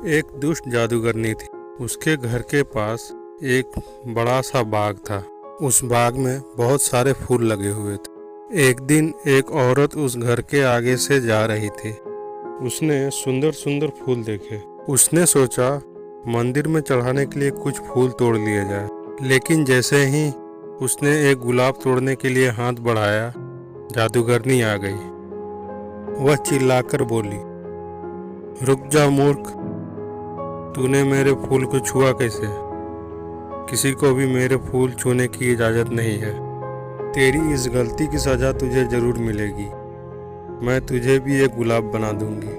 एक दुष्ट जादूगरनी थी। उसके घर के पास एक बड़ा सा बाग था। उस बाग में बहुत सारे फूल लगे हुए थे। एक दिन एक औरत उस घर के आगे से जा रही थी। उसने सुंदर सुंदर फूल देखे। उसने सोचा मंदिर में चढ़ाने के लिए कुछ फूल तोड़ लिए जाए। लेकिन जैसे ही उसने एक गुलाब तोड़ने के लिए हाथ बढ़ाया, जादूगरनी आ गई। वह चिल्लाकर बोली, रुक जा मूर्ख, तूने मेरे फूल को छुआ कैसे? किसी को भी मेरे फूल छूने की इजाजत नहीं है। तेरी इस गलती की सजा तुझे जरूर मिलेगी। मैं तुझे भी एक गुलाब बना दूंगी।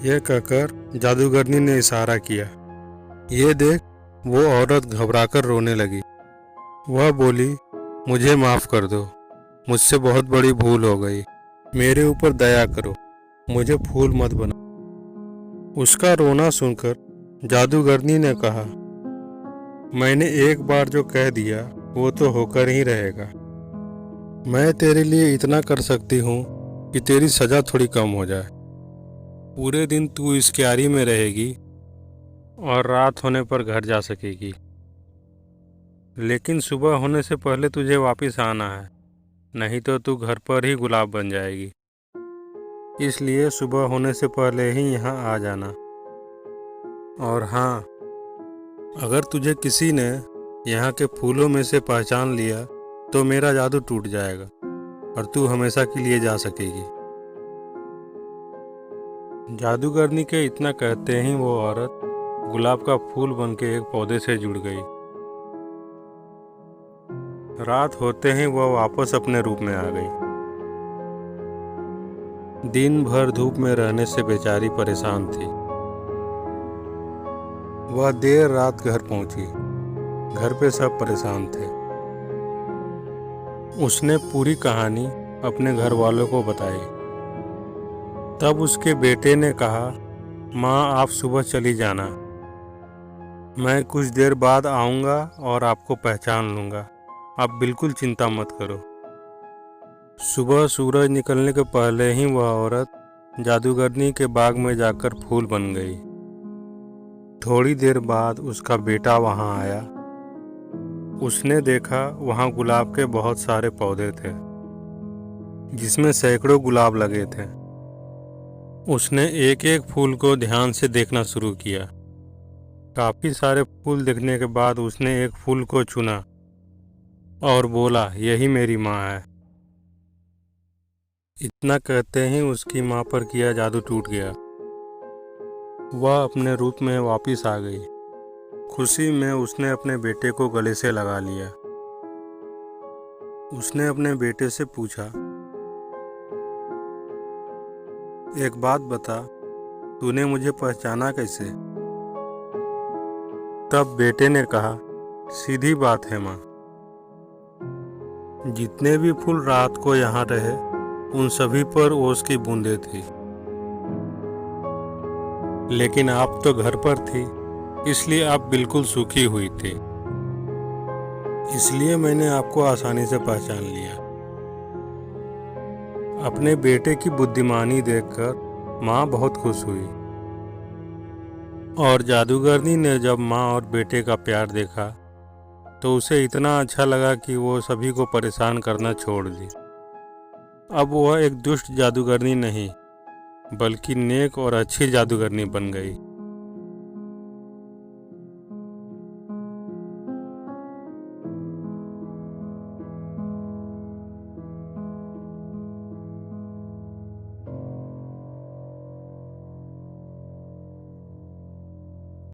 यह कहकर जादूगरनी ने इशारा किया। ये देख, वो औरत घबराकर रोने लगी। वह बोली, मुझे माफ कर दो, मुझसे बहुत बड़ी भूल हो गई। मेरे ऊपर दया करो, मुझे फूल मत बना। उसका रोना सुनकर जादूगरनी ने कहा, मैंने एक बार जो कह दिया वो तो होकर ही रहेगा। मैं तेरे लिए इतना कर सकती हूँ कि तेरी सजा थोड़ी कम हो जाए। पूरे दिन तू इस क्यारी में रहेगी और रात होने पर घर जा सकेगी। लेकिन सुबह होने से पहले तुझे वापस आना है, नहीं तो तू घर पर ही गुलाब बन जाएगी। इसलिए सुबह होने से पहले ही यहाँ आ जाना। और हाँ, अगर तुझे किसी ने यहाँ के फूलों में से पहचान लिया तो मेरा जादू टूट जाएगा और तू हमेशा के लिए जा सकेगी। जादूगरनी के इतना कहते ही वो औरत गुलाब का फूल बनके एक पौधे से जुड़ गई। रात होते ही वह वापस अपने रूप में आ गई। दिन भर धूप में रहने से बेचारी परेशान थी। वह देर रात घर पहुंची। घर पे सब परेशान थे। उसने पूरी कहानी अपने घर वालों को बताई। तब उसके बेटे ने कहा, माँ आप सुबह चली जाना, मैं कुछ देर बाद आऊँगा और आपको पहचान लूँगा। आप बिल्कुल चिंता मत करो। सुबह सूरज निकलने के पहले ही वह औरत जादूगरनी के बाग में जाकर फूल बन गई। थोड़ी देर बाद उसका बेटा वहां आया। उसने देखा वहां गुलाब के बहुत सारे पौधे थे, जिसमें सैकड़ों गुलाब लगे थे। उसने एक एक फूल को ध्यान से देखना शुरू किया। काफी सारे फूल देखने के बाद उसने एक फूल को चुना और बोला, यही मेरी माँ है। इतना कहते ही उसकी माँ पर किया जादू टूट गया। वह अपने रूप में वापस आ गई। खुशी में उसने अपने बेटे को गले से लगा लिया। उसने अपने बेटे से पूछा, एक बात बता, तूने मुझे पहचाना कैसे? तब बेटे ने कहा, सीधी बात है माँ, जितने भी फूल रात को यहाँ रहे उन सभी पर ओस की बूंदें थी। लेकिन आप तो घर पर थी, इसलिए आप बिल्कुल सूखी हुई थी। इसलिए मैंने आपको आसानी से पहचान लिया। अपने बेटे की बुद्धिमानी देखकर माँ बहुत खुश हुई। और जादूगरनी ने जब माँ और बेटे का प्यार देखा तो उसे इतना अच्छा लगा कि वो सभी को परेशान करना छोड़ दी। अब वह एक दुष्ट जादूगरनी नहीं, बल्कि नेक और अच्छी जादूगरनी बन गई।